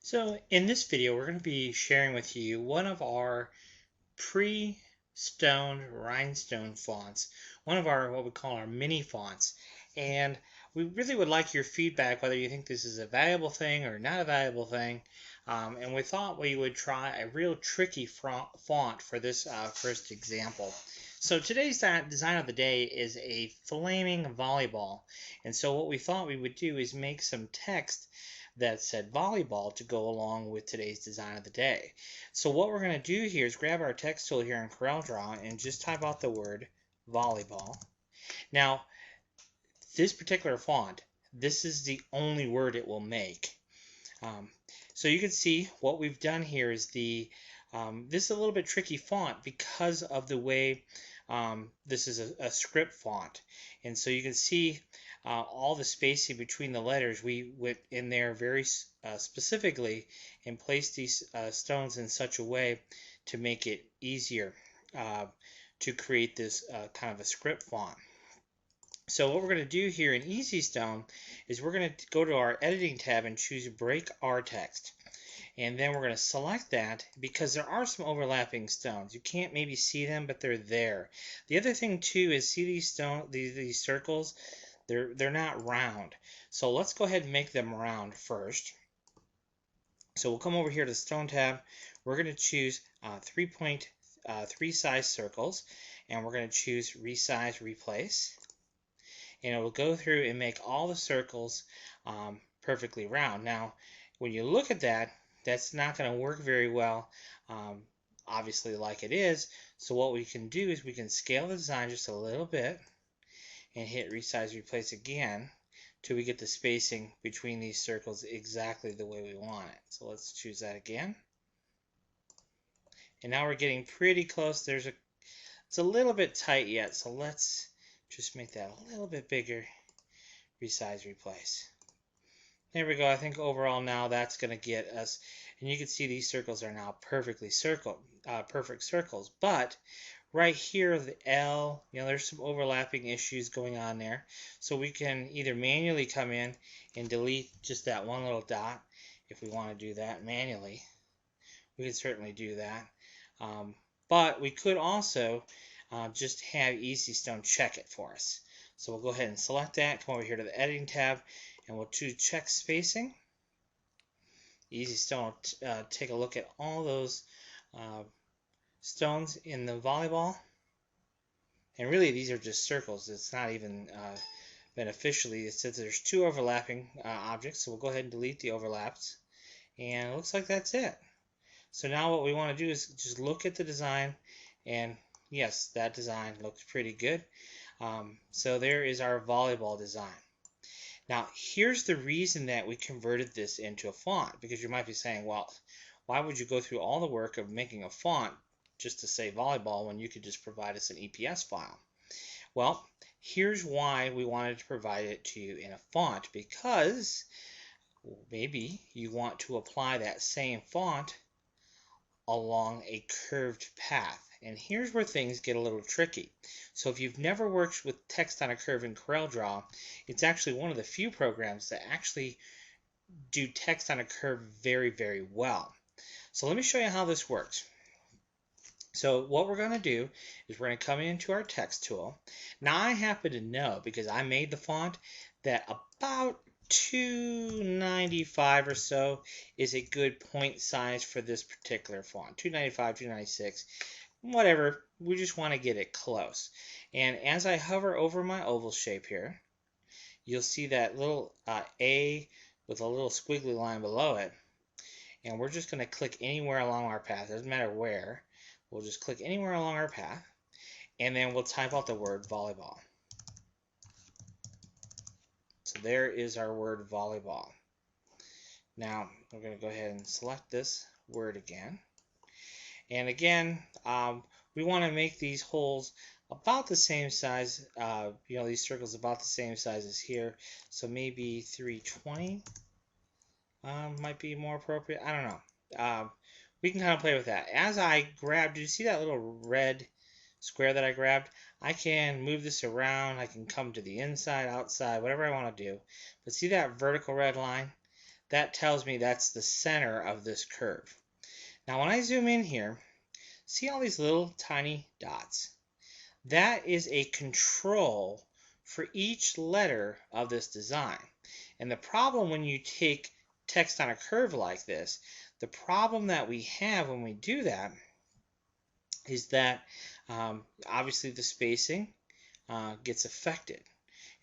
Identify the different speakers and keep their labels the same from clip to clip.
Speaker 1: So in this video, we're going to be sharing with you one of our pre-stoned rhinestone fonts, one of our what we call our mini fonts. And we really would like your feedback, whether you think this is a valuable thing or not a valuable thing. And we thought we would try a real tricky font for this first example. So today's design of the day is a flaming volleyball. And so what we thought we would do is make some text that said volleyball to go along with today's design of the day. So what we're going to do here is grab our text tool here in CorelDRAW and just type out the word volleyball. Now, this particular font, this is the only word it will make. So you can see what we've done here is this is a little bit tricky font because of the way this is a script font. And so you can see all the spacing between the letters. We went in there very specifically and placed these stones in such a way to make it easier to create this kind of a script font. So what we're going to do here in Easy Stone is we're going to go to our editing tab and choose break our text. And then we're going to select that because there are some overlapping stones. You can't maybe see them, but they're there. The other thing too is see these circles? They're not round. So let's go ahead and make them round first. So we'll come over here to the Stone tab. We're going to choose 3.3 size circles, and we're going to choose Resize Replace. And it will go through and make all the circles perfectly round. Now, when you look at that, that's not going to work very well, obviously, like it is. So what we can do is we can scale the design just a little bit and hit Resize Replace again till we get the spacing between these circles exactly the way we want it. So let's choose that again. And now we're getting pretty close. It's a little bit tight yet, so let's just make that a little bit bigger. Resize Replace. There we go. I think overall now that's going to get us, and you can see these circles are now perfect circles. But right here, the L, there's some overlapping issues going on there. So we can either manually come in and delete just that one little dot if we want to do that manually. We can certainly do that. But we could also just have Easy Stone check it for us. So we'll go ahead and select that, come over here to the Editing tab, and we'll choose Check Spacing. Easy Stone will take a look at all those stones in the volleyball. And really, these are just circles. It's not even beneficially. It says there's two overlapping objects, so we'll go ahead and delete the overlaps. And it looks like that's it. So now what we want to do is just look at the design, and yes, that design looks pretty good. So there is our volleyball design. Now, here's the reason that we converted this into a font, because you might be saying, well, why would you go through all the work of making a font just to say volleyball when you could just provide us an EPS file? Well, here's why we wanted to provide it to you in a font, because maybe you want to apply that same font along a curved path. And here's where things get a little tricky. So if you've never worked with text on a curve in CorelDRAW, it's actually one of the few programs that actually do text on a curve very, very well. So let me show you how this works. So what we're going to do is we're going to come into our text tool. Now I happen to know, because I made the font, that about 295 or so is a good point size for this particular font. 295, 296, whatever. We just want to get it close. And as I hover over my oval shape here, you'll see that little A with a little squiggly line below it. And we're just going to click anywhere along our path. It doesn't matter where. We'll just click anywhere along our path. And then we'll type out the word volleyball. So there is our word volleyball. Now we're going to go ahead and select this word again. And again, we want to make these holes about the same size, these circles about the same size as here. So maybe 320 might be more appropriate. I don't know. We can kind of play with that. As I grab, do you see that little red square that I grabbed? I can move this around. I can come to the inside, outside, whatever I want to do. But see that vertical red line? that tells me that's the center of this curve. Now when I zoom in here, see all these little tiny dots? That is a control for each letter of this design. And the problem when you take text on a curve like this, the problem that we have when we do that is that obviously the spacing gets affected.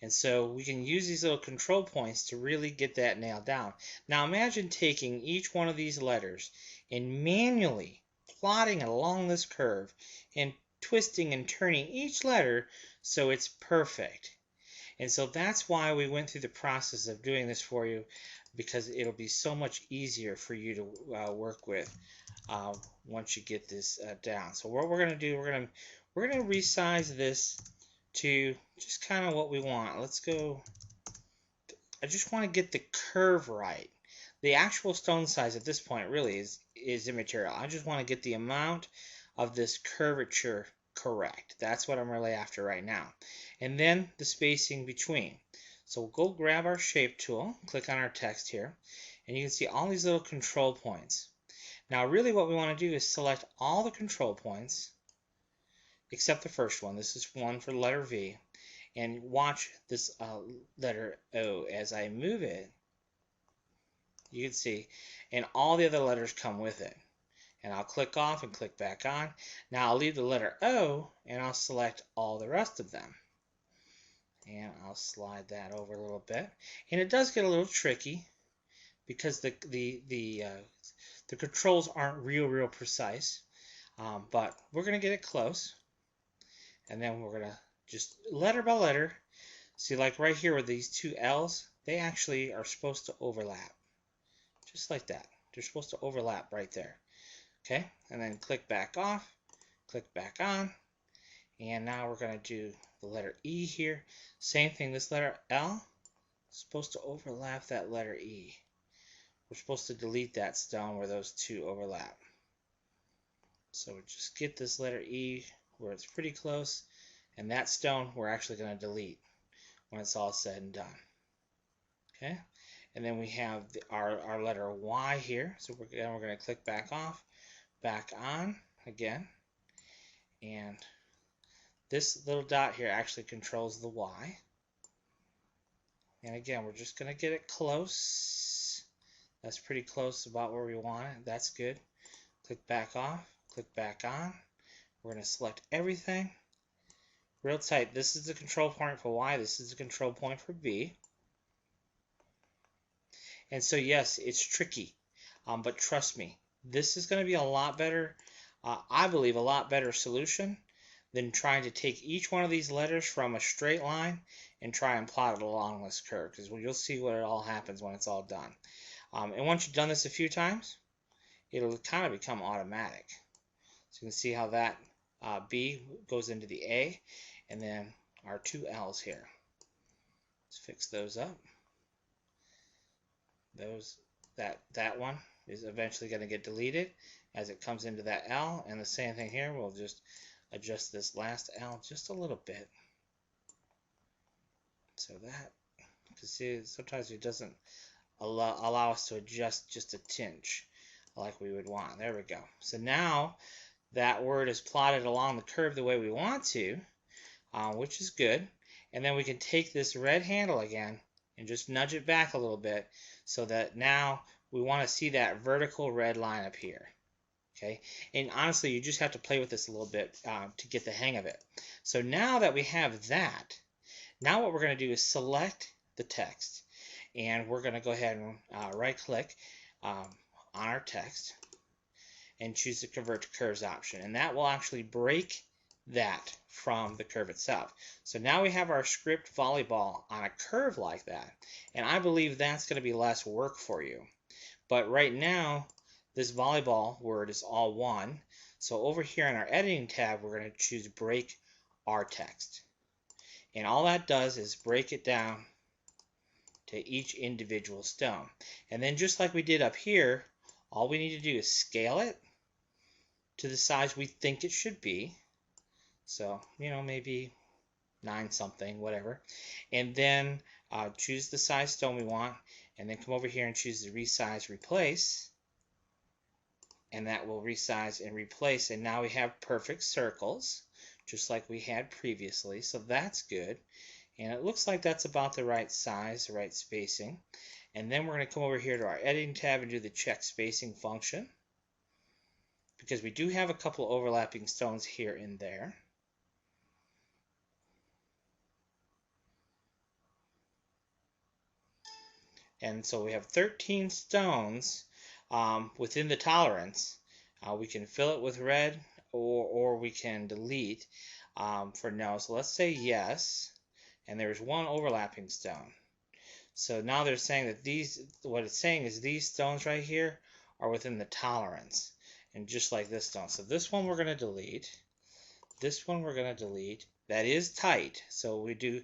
Speaker 1: And so we can use these little control points to really get that nailed down. Now imagine taking each one of these letters and manually plotting it along this curve and twisting and turning each letter so it's perfect. And so that's why we went through the process of doing this for you, because it'll be so much easier for you to work with once you get this down. So what we're going to do, we're going to resize this to just kind of what we want. Let's go. I just want to get the curve right. The actual stone size at this point really is immaterial. I just want to get the amount of this curvature correct. That's what I'm really after right now. And then the spacing between. So we'll go grab our shape tool, click on our text here, and you can see all these little control points. Now really what we want to do is select all the control points except the first one. This is one for the letter V. And watch this letter O. As I move it, you can see, and all the other letters come with it. And I'll click off and click back on. Now I'll leave the letter O, and I'll select all the rest of them. And I'll slide that over a little bit. And it does get a little tricky because the controls aren't real precise. But we're going to get it close. And then we're going to just letter by letter. See, like right here with these two L's, they actually are supposed to overlap. Just like that. They're supposed to overlap right there. Okay, and then click back off, click back on, and now we're going to do the letter E here. Same thing, this letter L is supposed to overlap that letter E. We're supposed to delete that stone where those two overlap. So just get this letter E where it's pretty close, and that stone we're actually going to delete when it's all said and done. Okay, and then we have our letter Y here, so we're going to click back off, back on again, and this little dot here actually controls the Y. And again, we're just going to get it close. That's pretty close about where we want it. That's good. Click back off, click back on. We're going to select everything real tight. This is the control point for Y. This is the control point for B. And so yes, it's tricky, but trust me, this is going to be a lot better, I believe, a lot better solution than trying to take each one of these letters from a straight line and try and plot it along this curve, because you'll see what it all happens when it's all done. And once you've done this a few times, it'll kind of become automatic. So you can see how that B goes into the A, and then our two L's here. Let's fix those up. That one is eventually going to get deleted as it comes into that L, and the same thing here. We'll just adjust this last L just a little bit, so that, because see, sometimes it doesn't allow us to adjust just a tinge like we would want. There we go. So now that word is plotted along the curve the way we want to, which is good. And then we can take this red handle again and just nudge it back a little bit, so that now we want to see that vertical red line up here. Okay, and honestly, you just have to play with this a little bit to get the hang of it. So now that we have that, now what we're going to do is select the text, and we're going to go ahead and right-click on our text and choose the Convert to Curves option, and that will actually break that from the curve itself. So now we have our script volleyball on a curve like that, and I believe that's going to be less work for you. But right now, this volleyball word is all one. So over here in our editing tab, we're going to choose break our text. And all that does is break it down to each individual stone. And then just like we did up here, all we need to do is scale it to the size we think it should be. So, you know, maybe 9 something, whatever. And then choose the size stone we want. and then come over here and choose the resize replace, and that will resize and replace, and now we have perfect circles just like we had previously, so that's good. And it looks like that's about the right size, the right spacing. And then we're going to come over here to our editing tab and do the check spacing function, because we do have a couple overlapping stones here and there. And so we have 13 stones within the tolerance. We can fill it with red, or we can delete for no. So let's say yes, and there's one overlapping stone. So now they're saying that what it's saying is these stones right here are within the tolerance, and just like this stone. So this one we're going to delete. This one we're going to delete. That is tight, so we do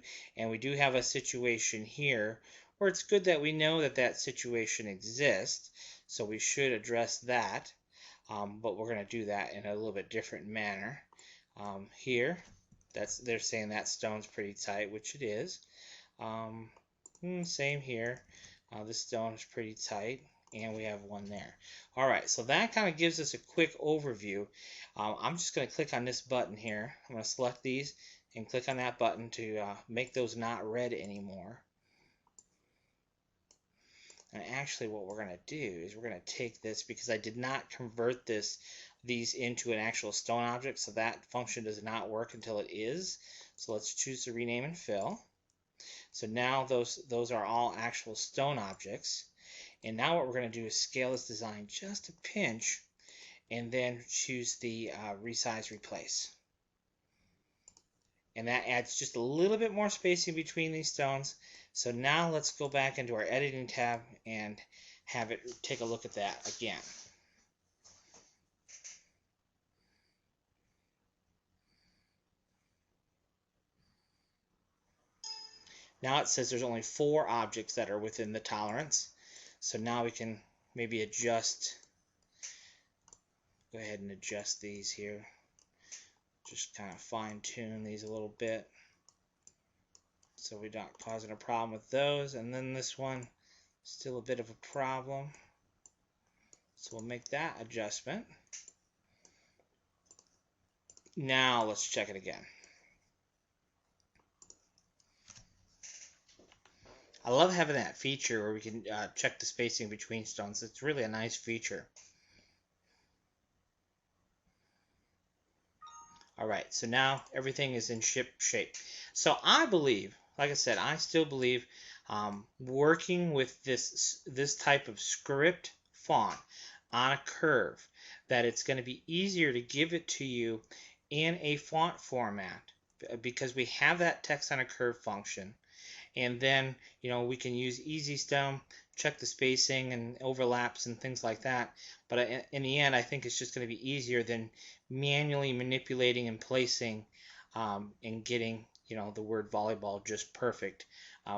Speaker 1: have a situation here where it's good that we know that that situation exists, so we should address that, but we're going to do that in a little bit different manner. Here, they're saying that stone's pretty tight, which it is. Same here. This stone is pretty tight, and we have one there. All right, so that kind of gives us a quick overview. I'm just going to click on this button here. I'm going to select these and click on that button to make those not red anymore. And actually what we're going to do is we're going to take this, because I did not convert these into an actual stone object, so that function does not work until it is. So let's choose to rename and fill. So now those are all actual stone objects. And now what we're going to do is scale this design just a pinch, and then choose the resize replace. And that adds just a little bit more spacing between these stones. So now let's go back into our editing tab and have it take a look at that again. Now it says there's only 4 objects that are within the tolerance. So now we can maybe adjust, go ahead and adjust these here. Just kind of fine tune these a little bit, so we're not causing a problem with those. And then this one, still a bit of a problem, so we'll make that adjustment. Now let's check it again. I love having that feature where we can check the spacing between stones. It's really a nice feature. All right, so now everything is in ship shape. So I believe, like I said, I still believe working with this type of script font on a curve, that it's going to be easier to give it to you in a font format, because we have that text on a curve function. And then, we can use EasyStem, check the spacing and overlaps and things like that. But in the end, I think it's just going to be easier than manually manipulating and placing and getting, the word volleyball just perfect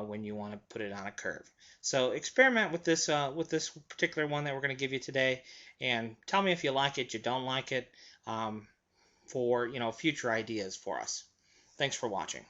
Speaker 1: when you want to put it on a curve. So experiment with this particular one that we're going to give you today, and tell me if you like it, you don't like it, for future ideas for us. Thanks for watching.